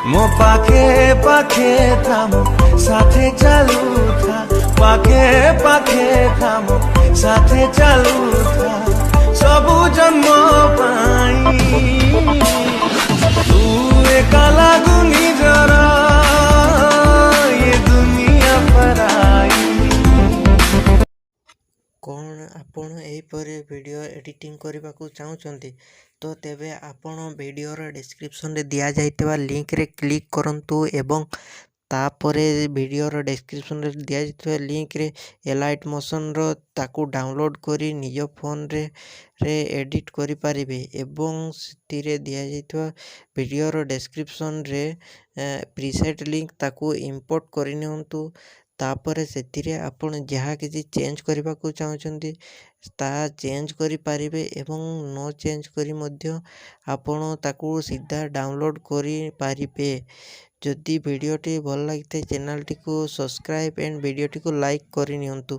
ମୋ ପାଖେ ପାଖେ ଥା ମୋ ସାଥେ ଚାଲୁଥା ପାଖେ ପାଖେ ଥା ମୋ ସାଥେ ଚାଲୁଥା ସବୁ ଜନ୍ମ ପାଇଁ ତୁ ଏକା ଲାଗୁନି ଜରା ଏ ଦୁନିଆ ପରାଇ। କ'ଣ ଆପଣ ଏହିପରି ଭିଡ଼ିଓ ଏଡ଼ିଟିଂ କରିବାକୁ ଚାହୁଁଛନ୍ତି ତ ତେବେ ଆପଣ ଭିଡ଼ିଓର ଡେସ୍କ୍ରିପସନ୍ରେ ଦିଆଯାଇଥିବା ଲିଙ୍କରେ କ୍ଲିକ୍ କରନ୍ତୁ ଏବଂ ତାପରେ ଭିଡ଼ିଓର ଡେସ୍କ୍ରିପସନ୍ରେ ଦିଆଯାଇଥିବା ଲିଙ୍କରେ ଏଲାଇଟ୍ ମୋସନ୍ର ତାକୁ ଡାଉନଲୋଡ଼୍ କରି ନିଜ ଫୋନ୍ରେ ଏଡ଼ିଟ୍ କରିପାରିବେ ଏବଂ ସେଥିରେ ଦିଆଯାଇଥିବା ଭିଡ଼ିଓର ଡେସ୍କ୍ରିପସନ୍ରେ ପ୍ରିସେଟ୍ ଲିଙ୍କ ତାକୁ ଇମ୍ପୋର୍ଟ କରିନିଅନ୍ତୁ। ତାପରେ ସେଥିରେ ଆପଣ ଯାହା କିଛି ଚେଞ୍ଜ କରିବାକୁ ଚାହୁଁଛନ୍ତି ତାହା ଚେଞ୍ଜ କରିପାରିବେ ଏବଂ ନ ଚେଞ୍ଜ କରି ମଧ୍ୟ ଆପଣ ତାକୁ ସିଧା ଡାଉନଲୋଡ଼୍ କରିପାରିବେ। ଯଦି ଭିଡ଼ିଓଟି ଭଲ ଲାଗିଥାଏ ଚ୍ୟାନେଲଟିକୁ ସବସ୍କ୍ରାଇବ୍ ଆଣ୍ଡ ଭିଡ଼ିଓଟିକୁ ଲାଇକ୍ କରିନିଅନ୍ତୁ।